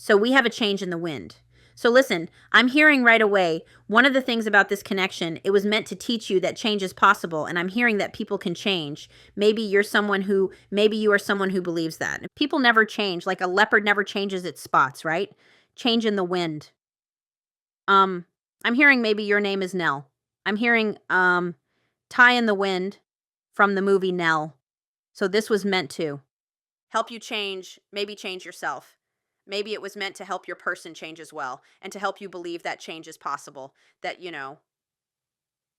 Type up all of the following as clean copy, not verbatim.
So we have a change in the wind. So listen, I'm hearing right away, one of the things about this connection, it was meant to teach you that change is possible. And I'm hearing that people can change. Maybe you are someone who believes that. People never change. Like a leopard never changes its spots, right? Change in the wind. I'm hearing maybe your name is Nell. I'm hearing tie in the wind from the movie Nell. So this was meant to help you change, maybe change yourself. Maybe it was meant to help your person change as well, and to help you believe that change is possible, that,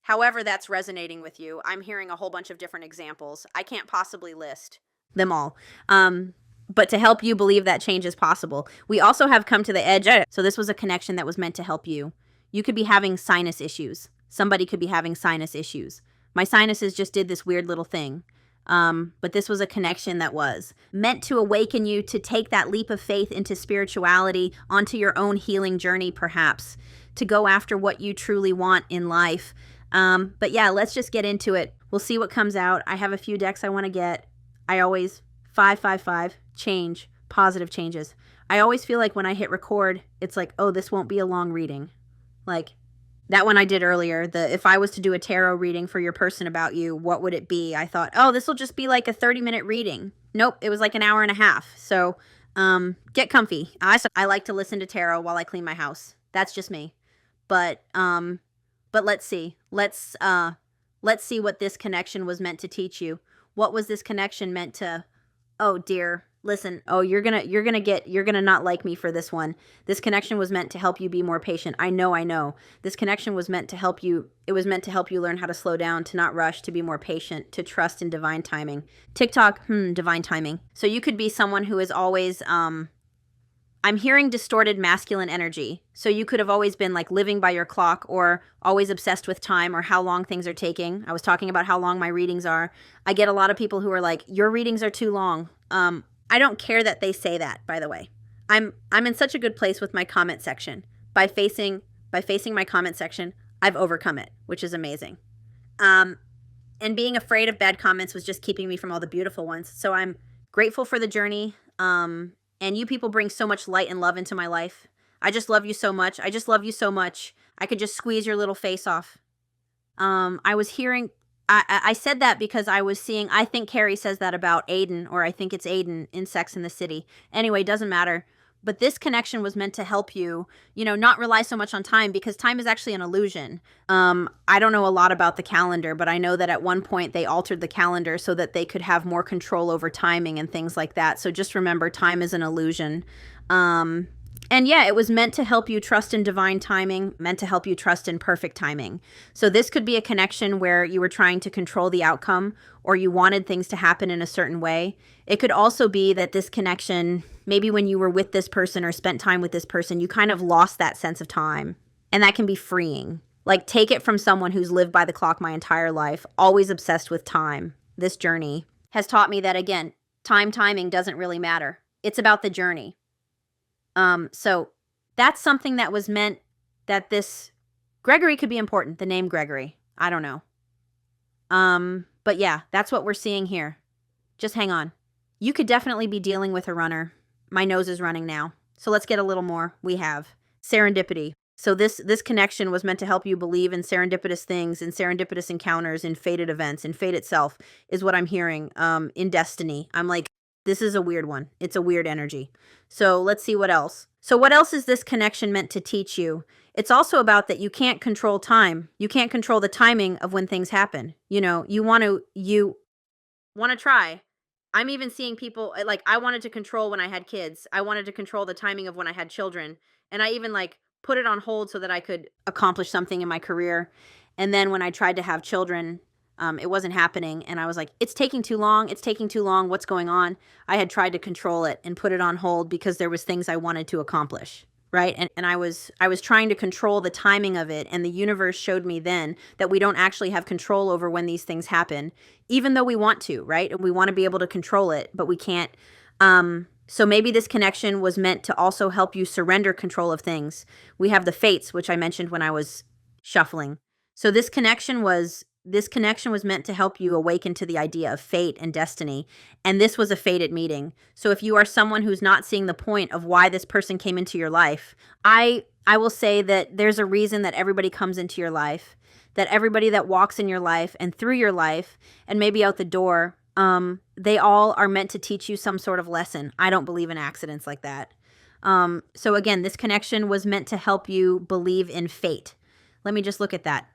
however that's resonating with you. I'm hearing a whole bunch of different examples. I can't possibly list them all. But to help you believe that change is possible. We also have come to the edge. So this was a connection that was meant to help you. You could be having sinus issues. Somebody could be having sinus issues. My sinuses just did this weird little thing. But this was a connection that was meant to awaken you to take that leap of faith into spirituality, onto your own healing journey, perhaps, to go after what you truly want in life. But yeah, let's just get into it. We'll see what comes out. I have a few decks I want to get. I always, 555, change, positive changes. I always feel like when I hit record, it's like, oh, this won't be a long reading. Like, that one I did earlier, if I was to do a tarot reading for your person about you, what would it be? I thought, oh, this will just be like a 30-minute reading. Nope, it was like an hour and a half. So get comfy. I like to listen to tarot while I clean my house. That's just me. But let's see. Let's see what this connection was meant to teach you. What was this connection meant to? Oh dear. Listen, oh, you're gonna not like me for this one. This connection was meant to help you be more patient. I know. This connection was meant to help you. It was meant to help you learn how to slow down, to not rush, to be more patient, to trust in divine timing. TikTok, divine timing. So you could be someone who is always, I'm hearing distorted masculine energy. So you could have always been like living by your clock, or always obsessed with time, or how long things are taking. I was talking about how long my readings are. I get a lot of people who are like, your readings are too long. I don't care that they say that, by the way. I'm in such a good place with my comment section. By facing my comment section, I've overcome it, which is amazing. And being afraid of bad comments was just keeping me from all the beautiful ones. So I'm grateful for the journey. And you people bring so much light and love into my life. I just love you so much. I just love you so much. I could just squeeze your little face off. I was hearing... I said that because I was seeing, I think Carrie says that about Aiden, or I think it's Aiden in Sex and the City. Anyway, doesn't matter. But this connection was meant to help you, not rely so much on time, because time is actually an illusion. I don't know a lot about the calendar, but I know that at one point they altered the calendar so that they could have more control over timing and things like that. So just remember, time is an illusion. And yeah, it was meant to help you trust in divine timing, meant to help you trust in perfect timing. So this could be a connection where you were trying to control the outcome, or you wanted things to happen in a certain way. It could also be that this connection, maybe when you were with this person or spent time with this person, you kind of lost that sense of time. And that can be freeing. Like, take it from someone who's lived by the clock my entire life, always obsessed with time. This journey has taught me that, again, timing doesn't really matter. It's about the journey. So that's something that was meant, that this Gregory could be important. The name Gregory. I don't know. But yeah, that's what we're seeing here. Just hang on. You could definitely be dealing with a runner. My nose is running now. So let's get a little more. We have serendipity. So this connection was meant to help you believe in serendipitous things, in serendipitous encounters, in fated events, in fate itself is what I'm hearing. In destiny. I'm like, this is a weird one. It's a weird energy. So let's see what else. So what else is this connection meant to teach you? It's also about that you can't control time. You can't control the timing of when things happen. You want to try. I'm even seeing people, like, I wanted to control when I had kids. I wanted to control the timing of when I had children. And I even put it on hold so that I could accomplish something in my career. And then when I tried to have children, it wasn't happening. And I was like, it's taking too long. It's taking too long. What's going on? I had tried to control it and put it on hold because there was things I wanted to accomplish. Right. And I was trying to control the timing of it. And the universe showed me then that we don't actually have control over when these things happen, even though we want to. Right. We want to be able to control it, but we can't. So maybe this connection was meant to also help you surrender control of things. We have the fates, which I mentioned when I was shuffling. So this connection was This connection was meant to help you awaken to the idea of fate and destiny. And this was a fated meeting. So if you are someone who's not seeing the point of why this person came into your life, I will say that there's a reason that everybody comes into your life, that everybody that walks in your life and through your life and maybe out the door, they all are meant to teach you some sort of lesson. I don't believe in accidents like that. So again, this connection was meant to help you believe in fate. Let me just look at that.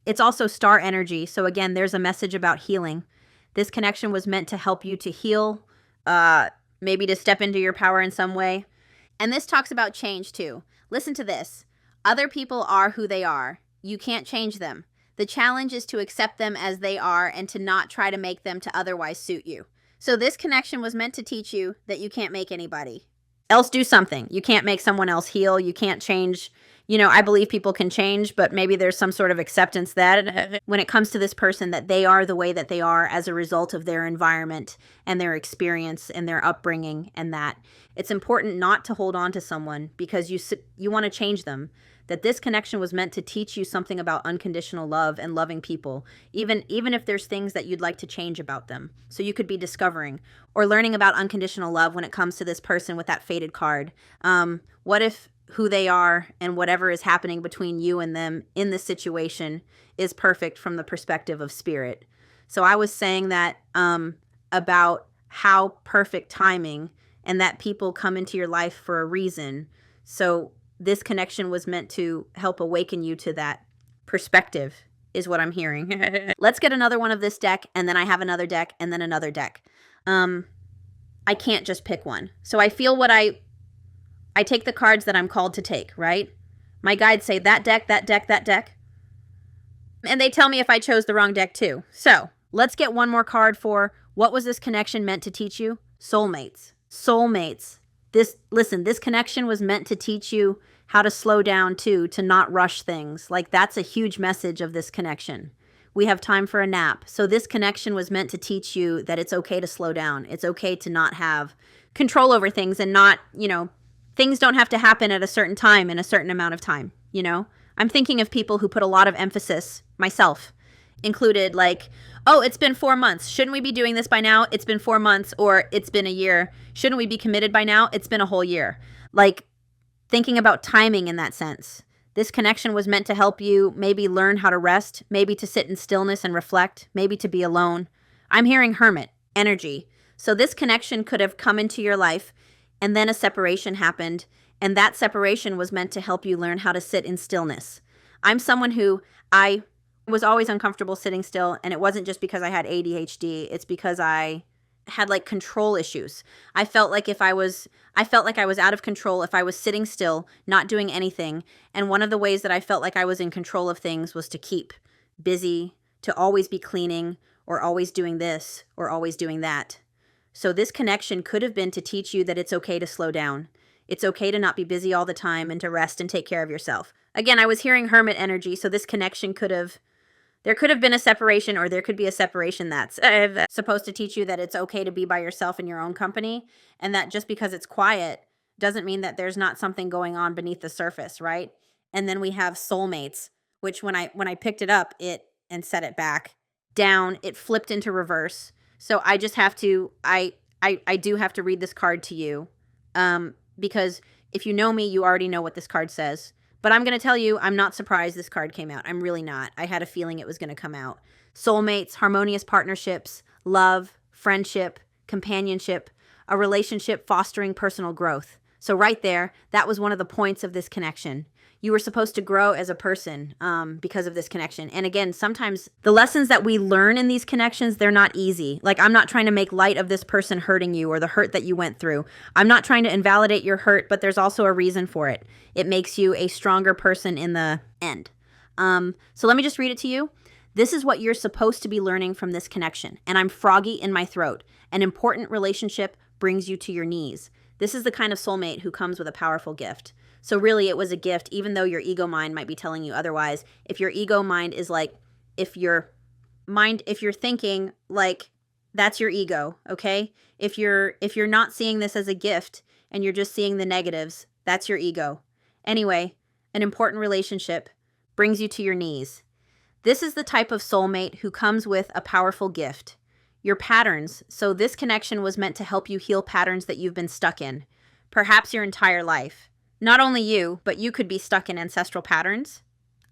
It's also star energy. So again, there's a message about healing. This connection was meant to help you to heal, maybe to step into your power in some way. And this talks about change too. Listen to this. Other people are who they are. You can't change them. The challenge is to accept them as they are and to not try to make them to otherwise suit you. So this connection was meant to teach you that you can't make anybody else do something. You can't make someone else heal. You can't change. You know, I believe people can change, but maybe there's some sort of acceptance that when it comes to this person, that they are the way that they are as a result of their environment and their experience and their upbringing, and that it's important not to hold on to someone because you want to change them. That this connection was meant to teach you something about unconditional love and loving people, even if there's things that you'd like to change about them. So you could be discovering or learning about unconditional love when it comes to this person with that fated card. What if who they are and whatever is happening between you and them in this situation is perfect from the perspective of spirit? So I was saying that about how perfect timing and that people come into your life for a reason. So this connection was meant to help awaken you to that perspective, is what I'm hearing. Let's get another one of this deck, and then I have another deck, and then another deck. I can't just pick one. So I feel what I take the cards that I'm called to take, right? My guides say that deck, that deck, that deck. And they tell me if I chose the wrong deck too. So let's get one more card for what was this connection meant to teach you? Soulmates. Soulmates. This connection was meant to teach you how to slow down too, to not rush things. Like, that's a huge message of this connection. We have time for a nap. So this connection was meant to teach you that it's okay to slow down. It's okay to not have control over things and not, things don't have to happen at a certain time in a certain amount of time, I'm thinking of people who put a lot of emphasis, myself included, like, oh, it's been 4 months. Shouldn't we be doing this by now? It's been 4 months, or it's been a year. Shouldn't we be committed by now? It's been a whole year. Like, thinking about timing in that sense. This connection was meant to help you maybe learn how to rest, maybe to sit in stillness and reflect, maybe to be alone. I'm hearing hermit energy. So this connection could have come into your life, and then a separation happened, and that separation was meant to help you learn how to sit in stillness. I'm someone who I was always uncomfortable sitting still, and it wasn't just because I had ADHD. It's because I had like control issues. I felt like I was out of control if I was sitting still, not doing anything. And one of the ways that I felt like I was in control of things was to keep busy, to always be cleaning, or always doing this, or always doing that. So this connection could have been to teach you that it's okay to slow down. It's okay to not be busy all the time and to rest and take care of yourself. Again, I was hearing hermit energy, so this connection there could have been a separation, or there could be a separation that's supposed to teach you that it's okay to be by yourself in your own company, and that just because it's quiet doesn't mean that there's not something going on beneath the surface, right? And then we have soulmates, which when I picked it up and set it back down, it flipped into reverse. So I just have to, I do have to read this card to you, because if you know me, you already know what this card says. But I'm going to tell you, I'm not surprised this card came out. I'm really not. I had a feeling it was going to come out. Soulmates, harmonious partnerships, love, friendship, companionship, a relationship fostering personal growth. So right there, that was one of the points of this connection. You were supposed to grow as a person because of this connection. And again, sometimes the lessons that we learn in these connections, they're not easy. Like, I'm not trying to make light of this person hurting you or the hurt that you went through. I'm not trying to invalidate your hurt, but there's also a reason for it. It makes you a stronger person in the end. So let me just read it to you. This is what you're supposed to be learning from this connection. And I'm froggy in my throat. An important relationship brings you to your knees. This is the kind of soulmate who comes with a powerful gift. So really, it was a gift, even though your ego mind might be telling you otherwise. If your ego mind is like, if you're thinking like that's your ego, okay? If you're not seeing this as a gift and you're just seeing the negatives, that's your ego. Anyway, an important relationship brings you to your knees. This is the type of soulmate who comes with a powerful gift. Your patterns. So this connection was meant to help you heal patterns that you've been stuck in, perhaps your entire life. Not only you, but you could be stuck in ancestral patterns.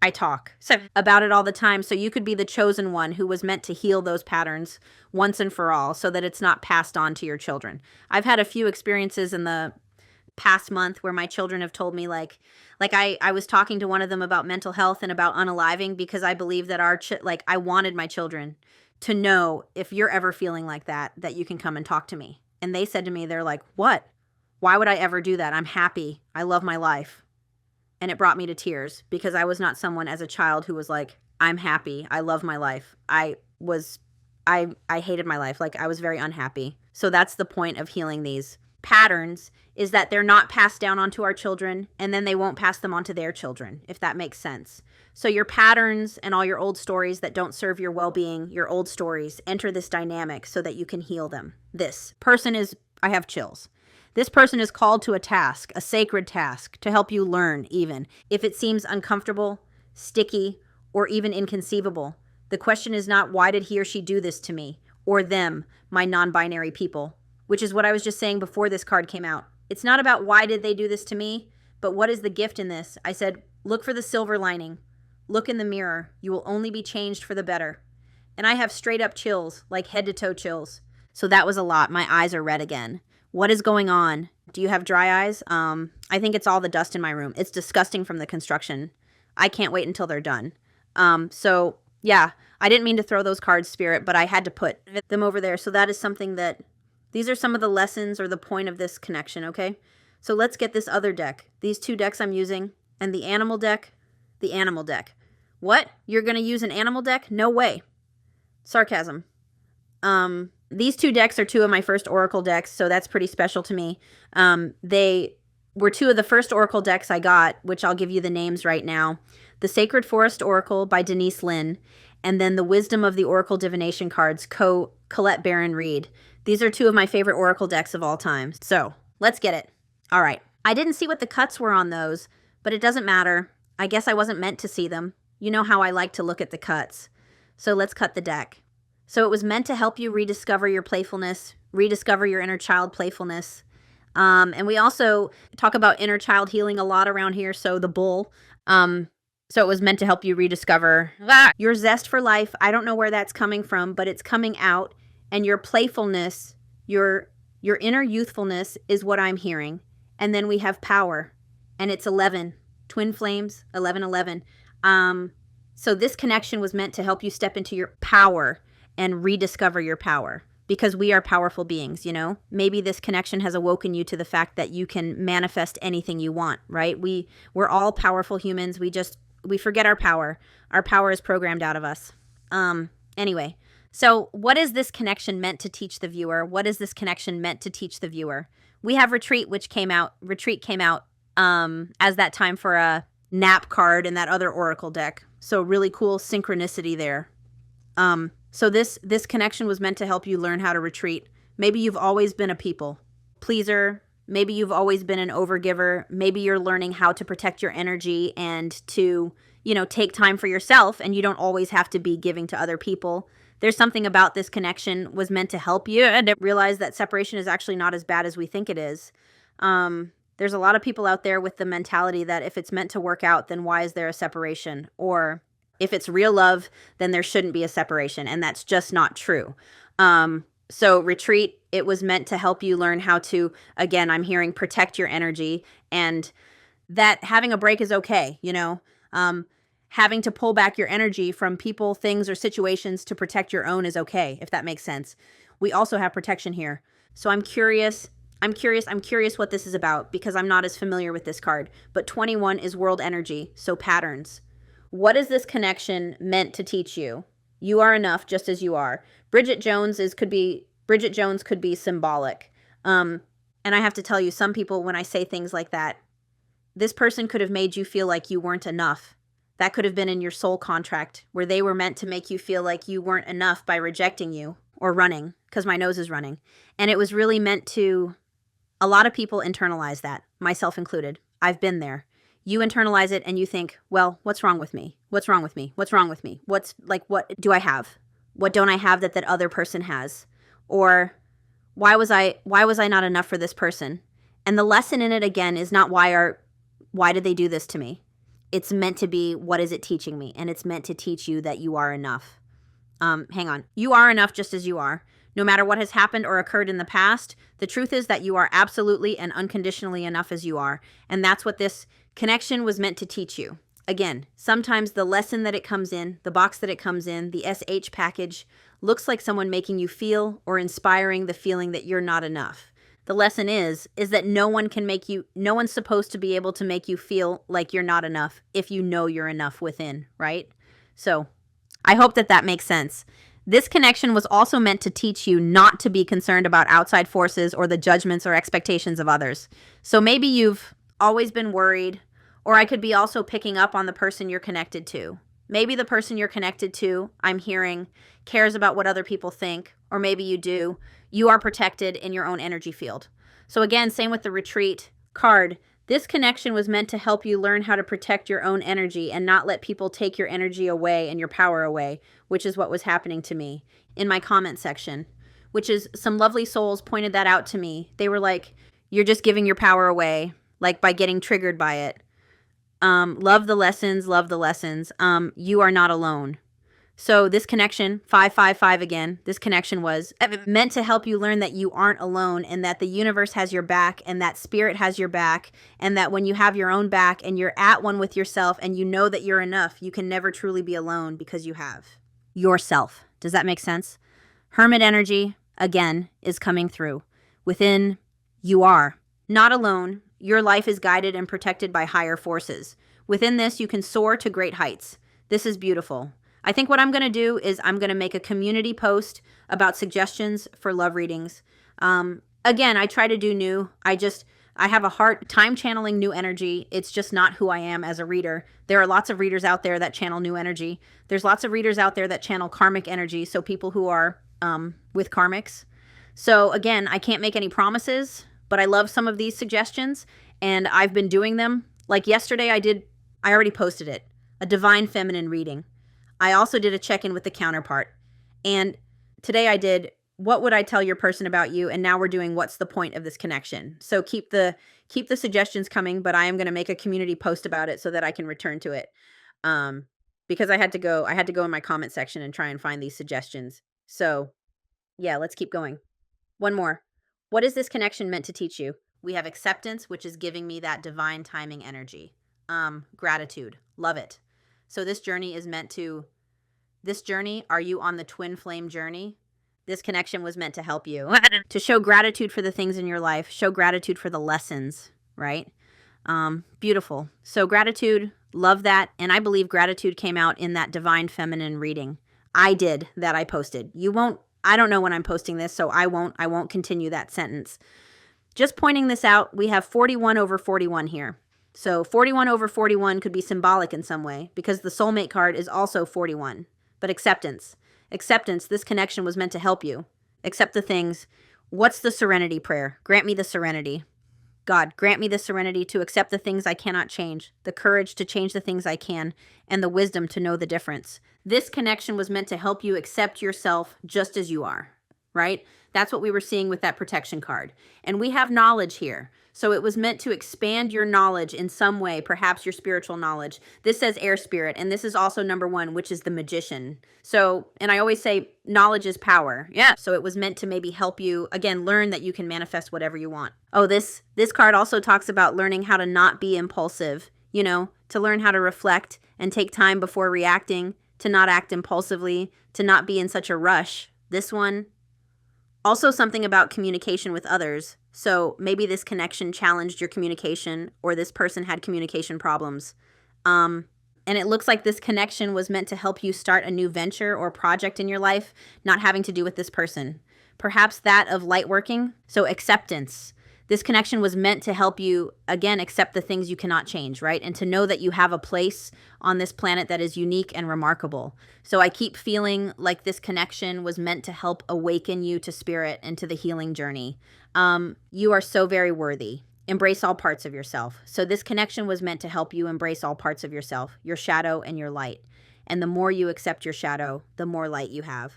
I talk about it all the time, so you could be the chosen one who was meant to heal those patterns once and for all so that it's not passed on to your children. I've had a few experiences in the past month where my children have told me I was talking to one of them about mental health and about unaliving because I believe that I wanted my children to know, if you're ever feeling like that you can come and talk to me. And they said to me, they're like, what? Why would I ever do that? I'm happy. I love my life. And it brought me to tears because I was not someone as a child who was like, I'm happy. I love my life. I hated my life. Like, I was very unhappy. So that's the point of healing these patterns, is that they're not passed down onto our children, and then they won't pass them on to their children, if that makes sense. So your patterns and all your old stories that don't serve your well-being, your old stories, enter this dynamic so that you can heal them. This person is, I have chills. This person is called to a task, a sacred task, to help you learn, even if it seems uncomfortable, sticky, or even inconceivable. The question is not, why did he or she do this to me, or them, my non-binary people, which is what I was just saying before this card came out. It's not about why did they do this to me, but what is the gift in this? I said, look for the silver lining. Look in the mirror. You will only be changed for the better. And I have straight up chills, like head to toe chills. So that was a lot. My eyes are red again. What is going on? Do you have dry eyes? I think it's all the dust in my room. It's disgusting from the construction. I can't wait until they're done. So yeah, I didn't mean to throw those cards, Spirit, but I had to put them over there. So that is something that, these are some of the lessons or the point of this connection, okay? So let's get this other deck. These two decks I'm using, and the animal deck, the animal deck. What? You're going to use an animal deck? No way. Sarcasm. These two decks are two of my first Oracle decks, so that's pretty special to me. They were two of the first Oracle decks I got, which I'll give you the names right now. The Sacred Forest Oracle by Denise Lynn, and then the Wisdom of the Oracle Divination cards, Colette Baron Reed. These are two of my favorite Oracle decks of all time. So let's get it. All right. I didn't see what the cuts were on those, but it doesn't matter. I guess I wasn't meant to see them. You know how I like to look at the cuts. So let's cut the deck. So it was meant to help you rediscover your playfulness, rediscover your inner child playfulness. And we also talk about inner child healing a lot around here. So the bull. So it was meant to help you rediscover your zest for life. I don't know where that's coming from, but it's coming out. And your playfulness, your inner youthfulness is what I'm hearing. And then we have power. And it's 11. Twin flames, 1111. So this connection was meant to help you step into your power and rediscover your power, because we are powerful beings, you know? Maybe this connection has awoken you to the fact that you can manifest anything you want, right? We're all powerful humans. We forget our power. Our power is programmed out of us. Anyway, so what is this connection meant to teach the viewer? What is this connection meant to teach the viewer? We have Retreat, which came out. Retreat came out as that time for a nap card in that other Oracle deck. So really cool synchronicity there. So this connection was meant to help you learn how to retreat. Maybe you've always been a people pleaser. Maybe you've always been an overgiver. Maybe you're learning how to protect your energy and to, take time for yourself, and you don't always have to be giving to other people. There's something about this connection was meant to help you and realize that separation is actually not as bad as we think it is. There's a lot of people out there with the mentality that if it's meant to work out, then why is there a separation? Or if it's real love, then there shouldn't be a separation. And that's just not true. So Retreat, it was meant to help you learn how to, again, I'm hearing protect your energy, and that having a break is okay. Having to pull back your energy from people, things, or situations to protect your own is okay, if that makes sense. We also have protection here. So I'm curious what this is about, because I'm not as familiar with this card. But 21 is world energy, so patterns. What is this connection meant to teach you? You are enough just as you are. Bridget Jones could be symbolic. And I have to tell you, some people, when I say things like that, this person could have made you feel like you weren't enough. That could have been in your soul contract, where they were meant to make you feel like you weren't enough by rejecting you or running, because my nose is running. And it was really meant to, a lot of people internalize that, myself included. I've been there. you internalize it and you think, well, what's wrong with me? What's wrong with me? What's wrong with me? What's like, what do I have? What don't I have that other person has? Or why was I not enough for this person? And the lesson in it again is not why did they do this to me? It's meant to be, what is it teaching me? And it's meant to teach you that you are enough. Hang on. You are enough just as you are. No matter what has happened or occurred in the past, the truth is that you are absolutely and unconditionally enough as you are. And that's what this connection was meant to teach you. Again, sometimes the lesson that it comes in, the box that it comes in, the SH package, looks like someone making you feel or inspiring the feeling that you're not enough. The lesson is that no one's supposed to be able to make you feel like you're not enough if you know you're enough within, right? So I hope that makes sense. This connection was also meant to teach you not to be concerned about outside forces or the judgments or expectations of others. So maybe you've always been worried, or I could be also picking up on the person you're connected to. Maybe the person you're connected to, I'm hearing, cares about what other people think, or maybe you do. You are protected in your own energy field. So again, same with the retreat card. This connection was meant to help you learn how to protect your own energy and not let people take your energy away and your power away, which is what was happening to me in my comment section, which is some lovely souls pointed that out to me. They were like, you're just giving your power away, like by getting triggered by it. Love the lessons, love the lessons. You are not alone. So this connection, 555 again, this connection was meant to help you learn that you aren't alone and that the universe has your back and that spirit has your back, and that when you have your own back and you're at one with yourself and you know that you're enough, you can never truly be alone because you have yourself. Does that make sense? Hermit energy, again, is coming through. Within, you are not alone. Your life is guided and protected by higher forces. Within this, you can soar to great heights. This is beautiful. I think what I'm going to do is I'm going to make a community post about suggestions for love readings. Again, I try to do new. I have a hard time channeling new energy. It's just not who I am as a reader. There are lots of readers out there that channel new energy. There's lots of readers out there that channel karmic energy, so people who are with karmics. So again, I can't make any promises, but I love some of these suggestions, and I've been doing them. Like yesterday I already posted it, a divine feminine reading. I also did a check-in with the counterpart. And today I did, what would I tell your person about you? And now we're doing, what's the point of this connection? So keep the suggestions coming, but I am going to make a community post about it so that I can return to it. Because I had to go in my comment section and try and find these suggestions. So yeah, let's keep going. One more. What is this connection meant to teach you? We have acceptance, which is giving me that divine timing energy. Gratitude. Love it. So this journey, are you on the twin flame journey? This connection was meant to help you. To show gratitude for the things in your life, show gratitude for the lessons, right? Beautiful. So gratitude, love that. And I believe gratitude came out in that divine feminine reading. I posted. I don't know when I'm posting this, so I won't continue that sentence. Just pointing this out, we have 41 over 41 here. So 41 over 41 could be symbolic in some way because the soulmate card is also 41. But acceptance, this connection was meant to help you. Accept the things. What's the serenity prayer? Grant me the serenity. God, grant me the serenity to accept the things I cannot change, the courage to change the things I can, and the wisdom to know the difference. This connection was meant to help you accept yourself just as you are, right? That's what we were seeing with that protection card. And we have knowledge here. So it was meant to expand your knowledge in some way, perhaps your spiritual knowledge. This says air spirit, and this is also number 1, which is the magician. So, and I always say knowledge is power. Yeah. So it was meant to maybe help you, again, learn that you can manifest whatever you want. Oh, this card also talks about learning how to not be impulsive, to learn how to reflect and take time before reacting, to not act impulsively, to not be in such a rush. This one, also something about communication with others. So maybe this connection challenged your communication, or this person had communication problems. And it looks like this connection was meant to help you start a new venture or project in your life, not having to do with this person. Perhaps that of light working. So acceptance. This connection was meant to help you, again, accept the things you cannot change, right? And to know that you have a place on this planet that is unique and remarkable. So I keep feeling like this connection was meant to help awaken you to spirit and to the healing journey. You are so very worthy. embrace all parts of yourself. So this connection was meant to help you embrace all parts of yourself, your shadow and your light. And the more you accept your shadow, the more light you have.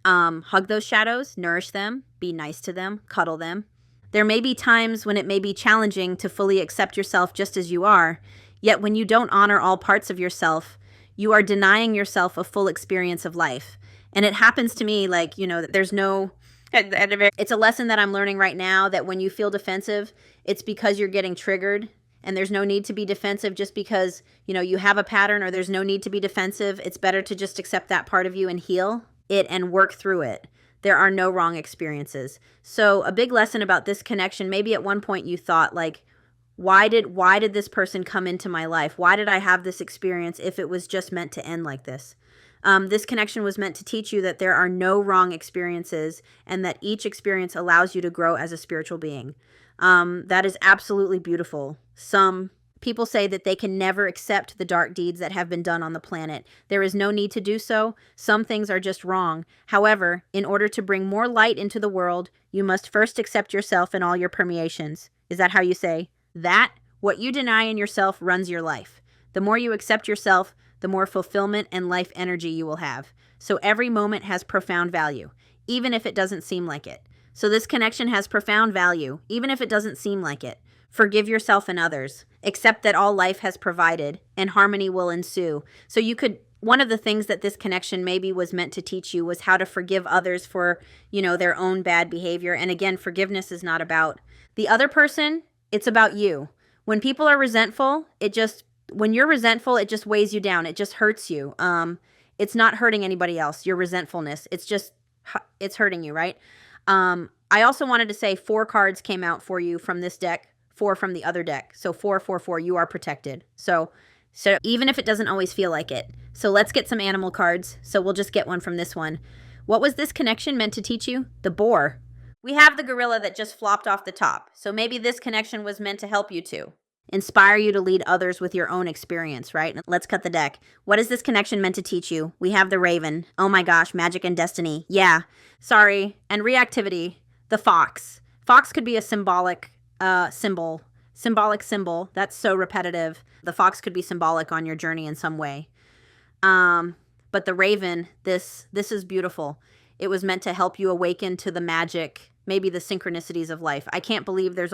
Hug those shadows, nourish them, be nice to them, cuddle them. There may be times when it may be challenging to fully accept yourself just as you are, yet when you don't honor all parts of yourself, you are denying yourself a full experience of life. And it happens to me like, there's no... It's a lesson that I'm learning right now, that when you feel defensive, it's because you're getting triggered, and there's no need to be defensive just because, you have a pattern, or there's no need to be defensive. It's better to just accept that part of you and heal it and work through it. There are no wrong experiences. So a big lesson about this connection, maybe at one point you thought like, why did this person come into my life? Why did I have this experience if it was just meant to end like this? This connection was meant to teach you that there are no wrong experiences, and that each experience allows you to grow as a spiritual being. That is absolutely beautiful. Some people say that they can never accept the dark deeds that have been done on the planet. There is no need to do so. Some things are just wrong. However, in order to bring more light into the world, you must first accept yourself and all your permeations. Is that how you say? That, what you deny in yourself, runs your life. The more you accept yourself, the more fulfillment and life energy you will have. So every moment has profound value, even if it doesn't seem like it. So this connection has profound value, even if it doesn't seem like it. Forgive yourself and others. Accept that all life has provided, and harmony will ensue. So one of the things that this connection maybe was meant to teach you was how to forgive others for, their own bad behavior. And again, forgiveness is not about the other person, it's about you. When people are resentful, when you're resentful, it just weighs you down. It just hurts you. It's not hurting anybody else, your resentfulness. It's hurting you, right? I also wanted to say 4 cards came out for you from this deck, 4 from the other deck. So 4, 4, 4, you are protected. So even if it doesn't always feel like it. So let's get some animal cards. So we'll just get one from this one. What was this connection meant to teach you? The boar. We have the gorilla that just flopped off the top. So maybe this connection was meant to help you too. Inspire you to lead others with your own experience, right? Let's cut the deck. What is this connection meant to teach you? We have the raven. Oh my gosh, magic and destiny. Yeah, sorry. And reactivity, the fox. Fox could be a symbolic symbol. That's so repetitive. The fox could be symbolic on your journey in some way. But the raven, this is beautiful. It was meant to help you awaken to the magic, maybe the synchronicities of life. I can't believe there was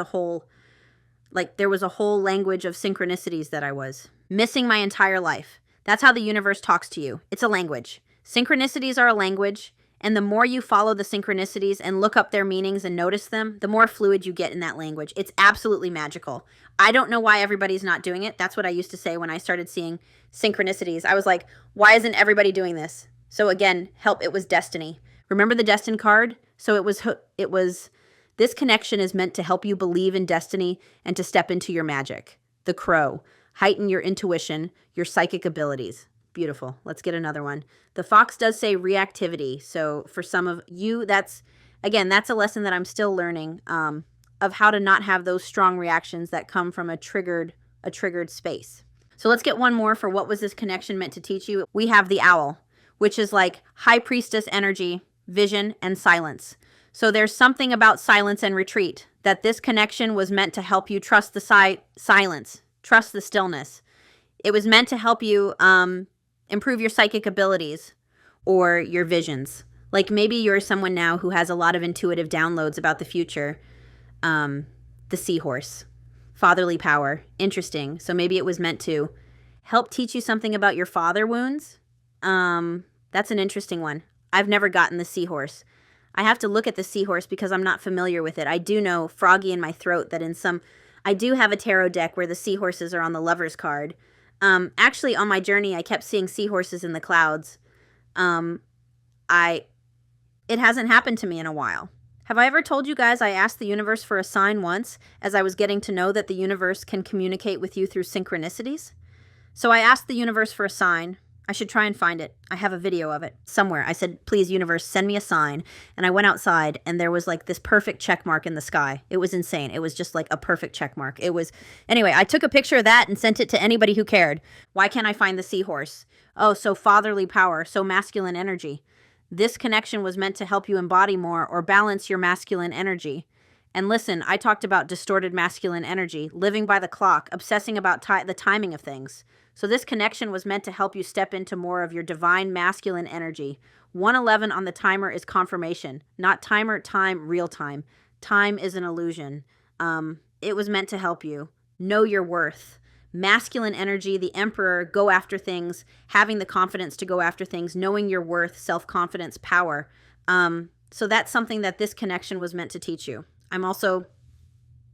a whole language of synchronicities that I was missing my entire life. That's how the universe talks to you. It's a language. Synchronicities are a language, and the more you follow the synchronicities and look up their meanings and notice them, the more fluid you get in that language. It's absolutely magical. I don't know why everybody's not doing it. That's what I used to say when I started seeing synchronicities. I was like, why isn't everybody doing this? So again, it was destiny. Remember the destined card? So it was this connection is meant to help you believe in destiny and to step into your magic. The crow. Heighten your intuition, your psychic abilities. Beautiful. Let's get another one. The fox does say reactivity. So for some of you, that's a lesson that I'm still learning of how to not have those strong reactions that come from a triggered space. So let's get one more for what was this connection meant to teach you. We have the owl, which is like high priestess energy, vision, and silence. So there's something about silence and retreat that this connection was meant to help you trust the silence, trust the stillness. It was meant to help you improve your psychic abilities or your visions. Like maybe you're someone now who has a lot of intuitive downloads about the future. The seahorse, fatherly power, interesting. So maybe it was meant to help teach you something about your father wounds. That's an interesting one. I've never gotten the seahorse. I have to look at the seahorse because I'm not familiar with it. I do know, froggy in my throat, that I do have a tarot deck where the seahorses are on the Lover's card. Actually, on my journey, I kept seeing seahorses in the clouds. It hasn't happened to me in a while. Have I ever told you guys I asked the universe for a sign once as I was getting to know that the universe can communicate with you through synchronicities? So I asked the universe for a sign. I should try and find it. I have a video of it somewhere. I said, please, universe, send me a sign. And I went outside and there was like this perfect check mark in the sky. It was insane. It was just like a perfect check mark. Anyway, I took a picture of that and sent it to anybody who cared. Why can't I find the seahorse? Oh, so fatherly power, so masculine energy. This connection was meant to help you embody more or balance your masculine energy. And listen, I talked about distorted masculine energy, living by the clock, obsessing about the timing of things. So this connection was meant to help you step into more of your divine masculine energy. 111 on the timer is confirmation. Not timer, time, real time. Time is an illusion. It was meant to help you. Know your worth. Masculine energy, the emperor, go after things, having the confidence to go after things, knowing your worth, self-confidence, power. So that's something that this connection was meant to teach you. I'm also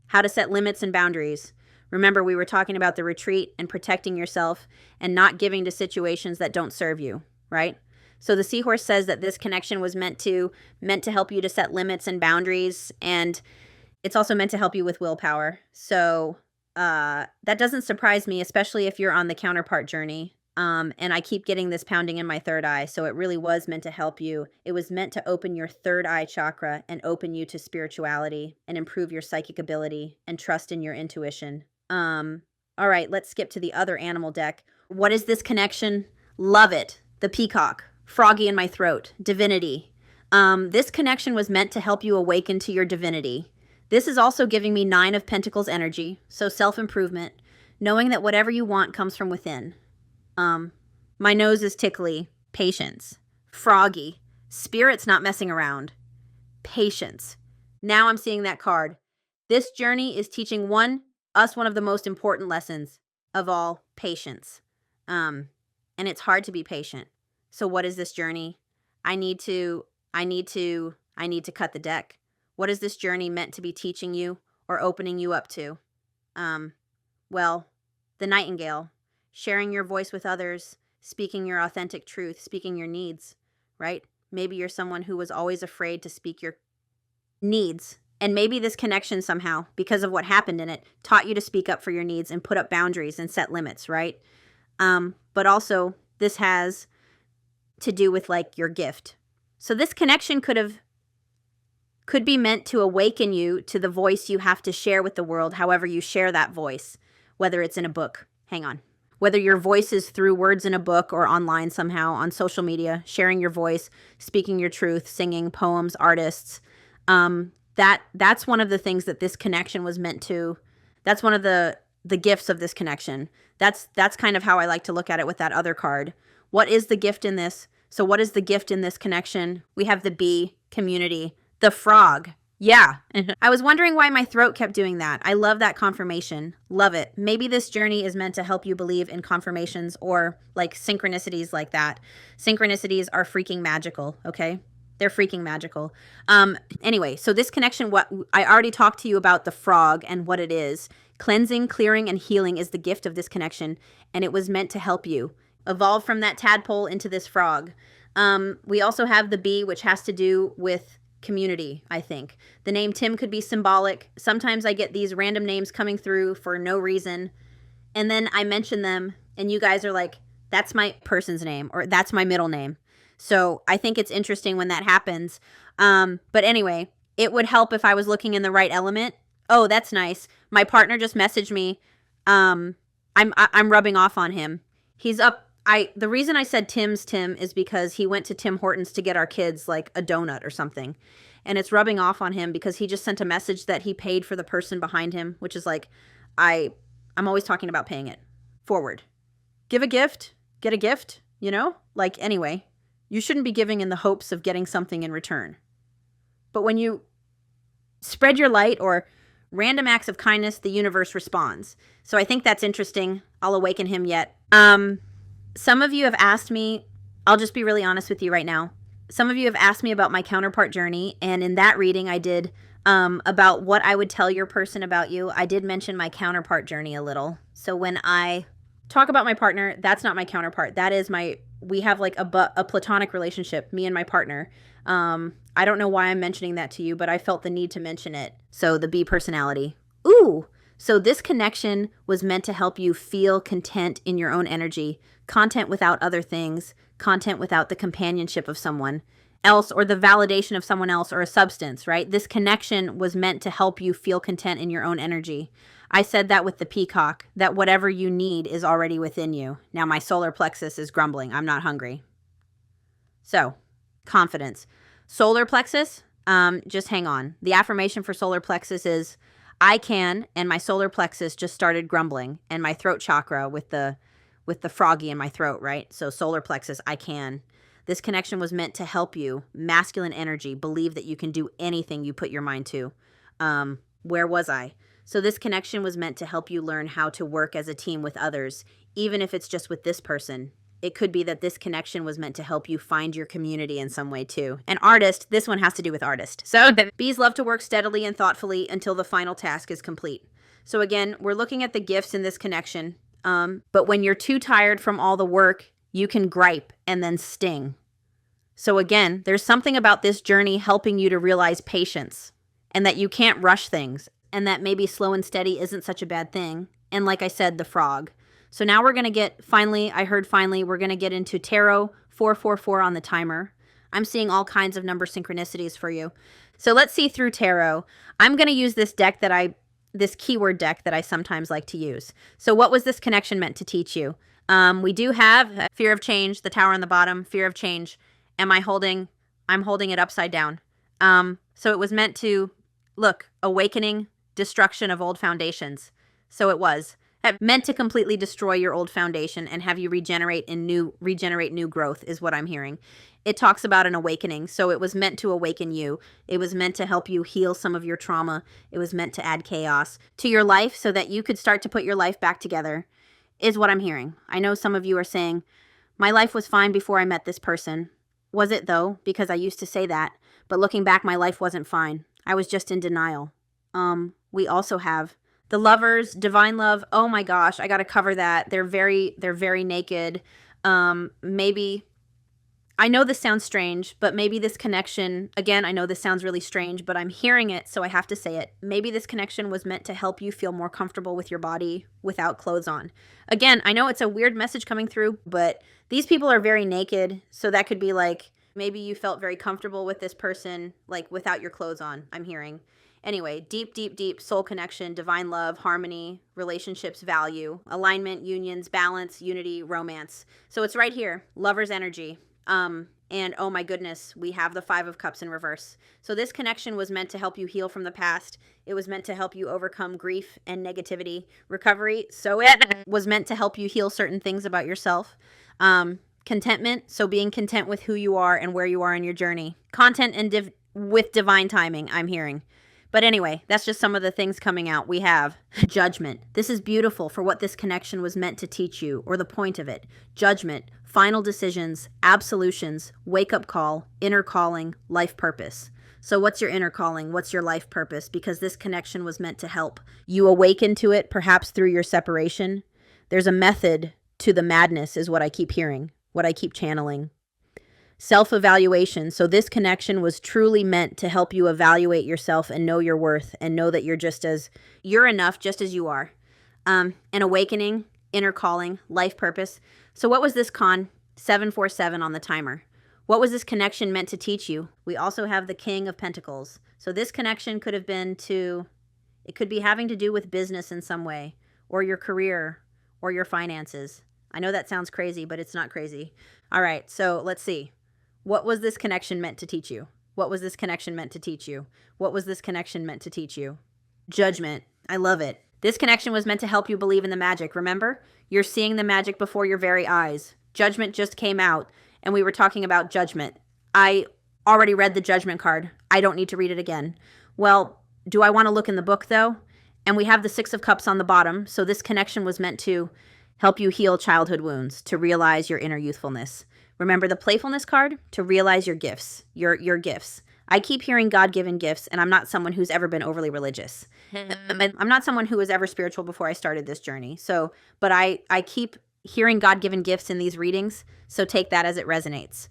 how to set limits and boundaries. Remember, we were talking about the retreat and protecting yourself and not giving to situations that don't serve you, right? So the seahorse says that this connection was meant to help you to set limits and boundaries, and it's also meant to help you with willpower. So that doesn't surprise me, especially if you're on the counterpart journey. And I keep getting this pounding in my third eye. So it really was meant to help you. It was meant to open your third eye chakra and open you to spirituality and improve your psychic ability and trust in your intuition. All right, let's skip to the other animal deck. What is this connection? Love it. The peacock, froggy in my throat, divinity. This connection was meant to help you awaken to your divinity. This is also giving me 9 of Pentacles energy. So self-improvement, knowing that whatever you want comes from within. My nose is tickly. Patience. Froggy. Spirit's not messing around. Patience. Now I'm seeing that card. This journey is teaching us one of the most important lessons of all, patience. And it's hard to be patient. So what is this journey? I need to cut the deck. What is this journey meant to be teaching you or opening you up to? Well, the nightingale. Sharing your voice with others, speaking your authentic truth, speaking your needs, right? Maybe you're someone who was always afraid to speak your needs. And maybe this connection somehow, because of what happened in it, taught you to speak up for your needs and put up boundaries and set limits, right? But also, this has to do with like your gift. So this connection could be meant to awaken you to the voice you have to share with the world, however you share that voice, whether it's in a book. Hang on. Whether your voice is through words in a book or online somehow on social media, sharing your voice, speaking your truth, singing, poems, artists. That's one of the things that this connection was meant to. That's one of the gifts of this connection. That's kind of how I like to look at it with that other card. What is the gift in this? So what is the gift in this connection? We have the bee, community, the frog. Yeah. I was wondering why my throat kept doing that. I love that confirmation. Love it. Maybe this journey is meant to help you believe in confirmations or like synchronicities like that. Synchronicities are freaking magical, okay? They're freaking magical. Anyway, so this connection, what I already talked to you about the frog and what it is. Cleansing, clearing, and healing is the gift of this connection, and it was meant to help you evolve from that tadpole into this frog. We also have the bee, which has to do with community, I think. The name Tim could be symbolic. Sometimes I get these random names coming through for no reason, and then I mention them, and you guys are like, that's my person's name, or that's my middle name. So I think it's interesting when that happens. But anyway, it would help if I was looking in the right element. Oh, that's nice. My partner just messaged me. I'm rubbing off on him. He's up. The reason I said Tim's Tim is because he went to Tim Hortons to get our kids like a donut or something. And it's rubbing off on him because he just sent a message that he paid for the person behind him, which is like, I'm always talking about paying it forward. Give a gift, get a gift, you know? Like, anyway, you shouldn't be giving in the hopes of getting something in return. But when you spread your light or random acts of kindness, the universe responds. So I think that's interesting. I'll awaken him yet. Some of you have asked me, I'll just be really honest with you right now. Some of you have asked me about my counterpart journey, and in that reading I did about what I would tell your person about you. I did mention my counterpart journey a little. So when I talk about my partner, that's not my counterpart. That is we have like a platonic relationship, me and my partner. I don't know why I'm mentioning that to you, but I felt the need to mention it. So the B personality. Ooh. So this connection was meant to help you feel content in your own energy, content without other things, content without the companionship of someone else or the validation of someone else or a substance, right? This connection was meant to help you feel content in your own energy. I said that with the peacock, that whatever you need is already within you. Now my solar plexus is grumbling. I'm not hungry. So, confidence. Solar plexus, Just hang on. The affirmation for solar plexus is, I can, and my solar plexus just started grumbling, and my throat chakra with the froggy in my throat, right? So solar plexus, I can. This connection was meant to help you, masculine energy, believe that you can do anything you put your mind to. Where was I? So this connection was meant to help you learn how to work as a team with others, even if it's just with this person. It could be that this connection was meant to help you find your community in some way too. An artist, this one has to do with artist. So bees love to work steadily and thoughtfully until the final task is complete. So again, we're looking at the gifts in this connection. But when you're too tired from all the work, you can gripe and then sting. So again, there's something about this journey helping you to realize patience and that you can't rush things and that maybe slow and steady isn't such a bad thing. And like I said, the frog. So now we're going to get, we're going to get into Tarot 444 on the timer. I'm seeing all kinds of number synchronicities for you. So let's see through Tarot. I'm going to use this deck this keyword deck that I sometimes like to use. So what was this connection meant to teach you? We do have fear of change, the tower on the bottom, fear of change. I'm holding it upside down. So it was meant to, look, awakening, destruction of old foundations. So it was. It meant to completely destroy your old foundation and have you regenerate new growth is what I'm hearing. It talks about an awakening. So it was meant to awaken you. It was meant to help you heal some of your trauma. It was meant to add chaos to your life so that you could start to put your life back together is what I'm hearing. I know some of you are saying, my life was fine before I met this person. Was it though? Because I used to say that. But looking back, my life wasn't fine. I was just in denial. We also have the lovers, divine love. Oh my gosh, I got to cover that. They're very naked. Maybe, I know this sounds strange, but maybe this connection, again, I know this sounds really strange, but I'm hearing it, so I have to say it. Maybe this connection was meant to help you feel more comfortable with your body without clothes on. Again, I know it's a weird message coming through, but these people are very naked, so that could be like, maybe you felt very comfortable with this person, like without your clothes on, I'm hearing. Anyway, deep soul connection, divine love, harmony, relationships, value, alignment, unions, balance, unity, romance. So it's right here, lover's energy. And oh my goodness, we have the 5 of Cups in reverse. So this connection was meant to help you heal from the past. It was meant to help you overcome grief and negativity, recovery. So it was meant to help you heal certain things about yourself. Contentment, so being content with who you are and where you are in your journey. Content and with divine timing, I'm hearing. But anyway, that's just some of the things coming out. We have judgment. This is beautiful for what this connection was meant to teach you, or the point of it. Judgment, final decisions, absolutions, wake-up call, inner calling, life purpose. So what's your inner calling? What's your life purpose? Because this connection was meant to help you awaken to it, perhaps through your separation. There's a method to the madness is what I keep hearing, what I keep channeling. Self-evaluation. So this connection was truly meant to help you evaluate yourself and know your worth and know that you're enough just as you are. An awakening, inner calling, life purpose. So what was this 747 on the timer? What was this connection meant to teach you? We also have the King of Pentacles. So this connection could have been it could be having to do with business in some way, or your career, or your finances. I know that sounds crazy, but it's not crazy. All right, so let's see. What was this connection meant to teach you? What was this connection meant to teach you? What was this connection meant to teach you? Judgment. I love it. This connection was meant to help you believe in the magic. Remember? You're seeing the magic before your very eyes. Judgment just came out, and we were talking about judgment. I already read the judgment card. I don't need to read it again. Well, do I want to look in the book, though? And we have the 6 of Cups on the bottom, so this connection was meant to help you heal childhood wounds, to realize your inner youthfulness. Remember the playfulness card? To realize your gifts, your gifts. I keep hearing God-given gifts, and I'm not someone who's ever been overly religious. I'm not someone who was ever spiritual before I started this journey. But I keep hearing God-given gifts in these readings, so take that as it resonates.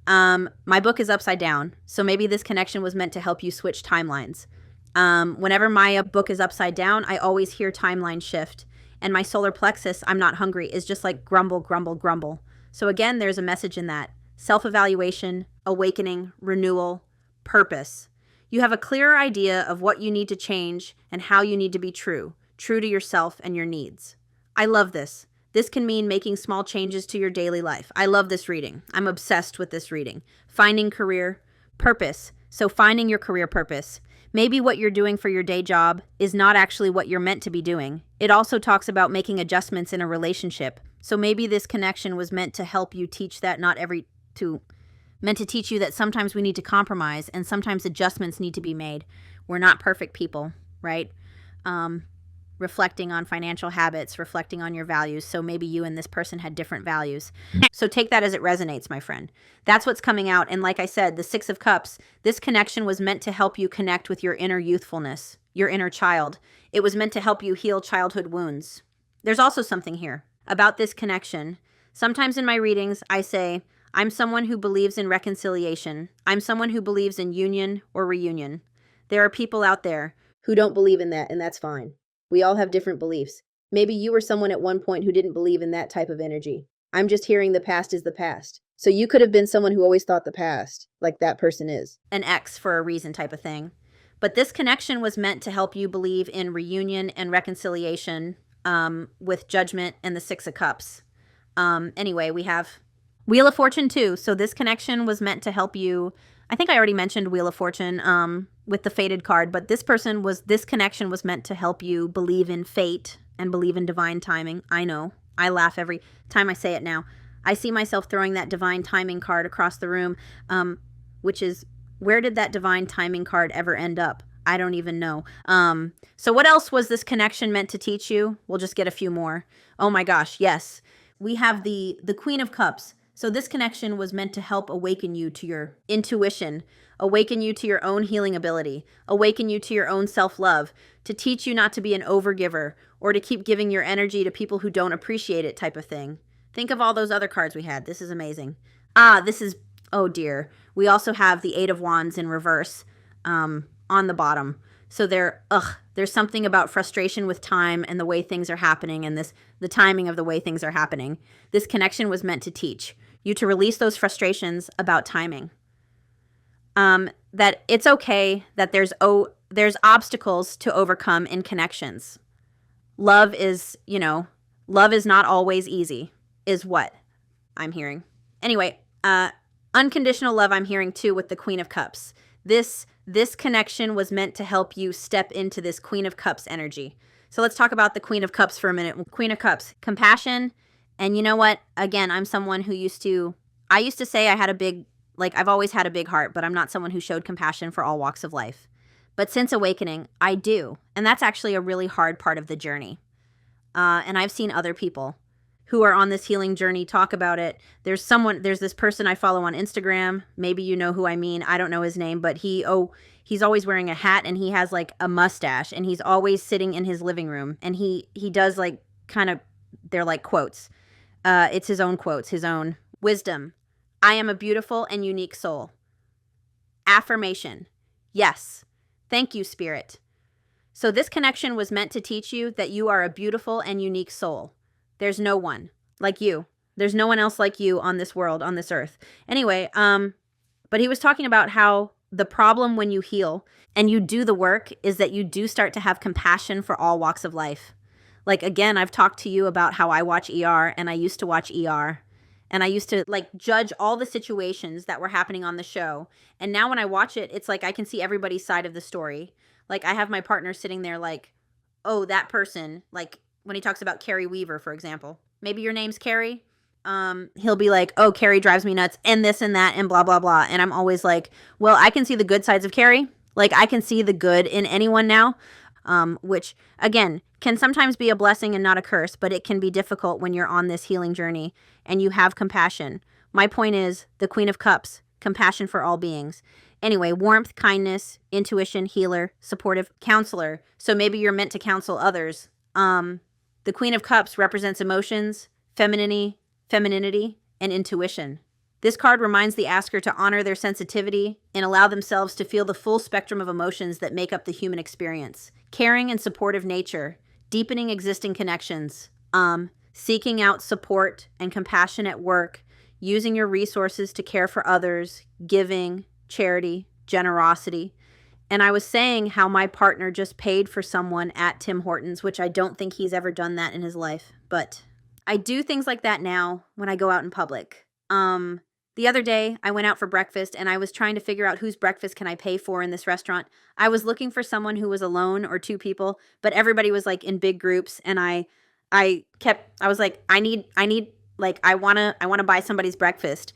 My book is upside down, so maybe this connection was meant to help you switch timelines. Whenever my book is upside down, I always hear timeline shift. And my solar plexus, I'm not hungry, is just like grumble, grumble, grumble. So again, there's a message in that. Self-evaluation, awakening, renewal, purpose. You have a clearer idea of what you need to change and how you need to be true to yourself and your needs. I love this. This can mean making small changes to your daily life. I love this reading. I'm obsessed with this reading. Finding career, purpose. So finding your career purpose. Maybe what you're doing for your day job is not actually what you're meant to be doing. It also talks about making adjustments in a relationship. So maybe this connection was meant to help you teach that meant to teach you that sometimes we need to compromise and sometimes adjustments need to be made. We're not perfect people, right? Reflecting on financial habits, reflecting on your values. So maybe you and this person had different values. So take that as it resonates, my friend. That's what's coming out. And like I said, the Six of Cups, this connection was meant to help you connect with your inner youthfulness, your inner child. It was meant to help you heal childhood wounds. There's also something here about this connection. Sometimes in my readings, I say, I'm someone who believes in reconciliation. I'm someone who believes in union or reunion. There are people out there who don't believe in that, and that's fine. We all have different beliefs. Maybe you were someone at one point who didn't believe in that type of energy. I'm just hearing the past is the past. So you could have been someone who always thought the past, like that person is. An ex for a reason type of thing. But this connection was meant to help you believe in reunion and reconciliation with Judgment and the Six of Cups. Anyway, we have Wheel of Fortune too. So this connection was meant to help you. I think I already mentioned Wheel of Fortune with the fated card, but this connection was meant to help you believe in fate and believe in divine timing. I know. I laugh every time I say it now. I see myself throwing that divine timing card across the room, which is, where did that divine timing card ever end up? I don't even know. So what else was this connection meant to teach you? We'll just get a few more. Oh my gosh, yes. We have the Queen of Cups. So this connection was meant to help awaken you to your intuition, awaken you to your own healing ability, awaken you to your own self-love, to teach you not to be an overgiver or to keep giving your energy to people who don't appreciate it type of thing. Think of all those other cards we had. This is amazing. Oh dear. We also have the Eight of Wands in reverse on the bottom. So there's something about frustration with time and the way things are happening and the timing of the way things are happening. This connection was meant to teach you to release those frustrations about timing. That it's okay that there's obstacles to overcome in connections. Love is not always easy, is what I'm hearing. Anyway, unconditional love I'm hearing too with the Queen of Cups. This connection was meant to help you step into this Queen of Cups energy. So let's talk about the Queen of Cups for a minute. Queen of Cups, compassion. And you know what? Again, I'm someone who used to say I've always had a big heart, but I'm not someone who showed compassion for all walks of life. But since awakening, I do. And that's actually a really hard part of the journey. And I've seen other people who are on this healing journey talk about it. There's this person I follow on Instagram. Maybe you know who I mean. I don't know his name, but he's always wearing a hat and he has like a mustache and he's always sitting in his living room and he does like they're like quotes. It's his own quotes, his own wisdom. I am a beautiful and unique soul. Affirmation. Yes. Thank you, Spirit. So this connection was meant to teach you that you are a beautiful and unique soul. There's no one like you. There's no one else like you on this world, on this earth. Anyway, but he was talking about how the problem when you heal and you do the work is that you do start to have compassion for all walks of life. Like, again, I've talked to you about how I watch ER and I used to watch ER and I used to judge all the situations that were happening on the show. And now when I watch it, it's like I can see everybody's side of the story. Like I have my partner sitting there like, oh, that person, like when he talks about Carrie Weaver, for example, maybe your name's Carrie. He'll be like, oh, Carrie drives me nuts and this and that and blah, blah, blah. And I'm always like, well, I can see the good sides of Carrie. Like I can see the good in anyone now. Which again can sometimes be a blessing and not a curse, but it can be difficult when you're on this healing journey and you have compassion. My point is the Queen of Cups, compassion for all beings. Anyway, warmth, kindness, intuition, healer, supportive, counselor. So maybe you're meant to counsel others. The Queen of Cups represents emotions, femininity, and intuition. This card reminds the asker to honor their sensitivity and allow themselves to feel the full spectrum of emotions that make up the human experience. Caring and supportive nature, deepening existing connections, seeking out support and compassion at work, using your resources to care for others, giving, charity, generosity. And I was saying how my partner just paid for someone at Tim Hortons, which I don't think he's ever done that in his life. But I do things like that now when I go out in public. The other day, I went out for breakfast and I was trying to figure out whose breakfast can I pay for in this restaurant. I was looking for someone who was alone or two people, but everybody was like in big groups, and I was like, I need like I want to buy somebody's breakfast.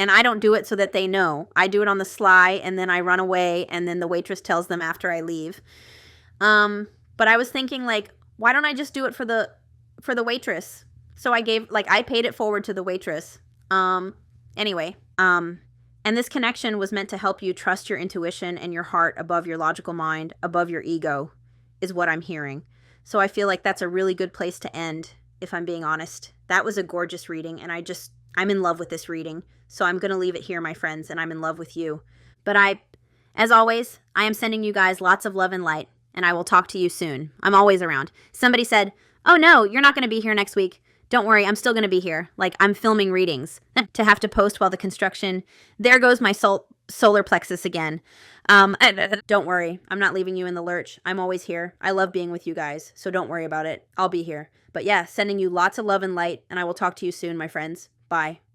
And I don't do it so that they know. I do it on the sly, and then I run away, and then the waitress tells them after I leave. But I was thinking, like, why don't I just do it for the waitress? So I paid it forward to the waitress. Anyway, and this connection was meant to help you trust your intuition and your heart above your logical mind, above your ego, is what I'm hearing. So I feel like that's a really good place to end, if I'm being honest. That was a gorgeous reading, and I'm in love with this reading. So I'm going to leave it here, my friends, and I'm in love with you. But as always, I am sending you guys lots of love and light, and I will talk to you soon. I'm always around. Somebody said, "Oh no, you're not going to be here next week." Don't worry, I'm still going to be here. Like, I'm filming readings to have to post while the construction. There goes my solar plexus again. Don't worry, I'm not leaving you in the lurch. I'm always here. I love being with you guys, so don't worry about it. I'll be here. But yeah, sending you lots of love and light, and I will talk to you soon, my friends. Bye.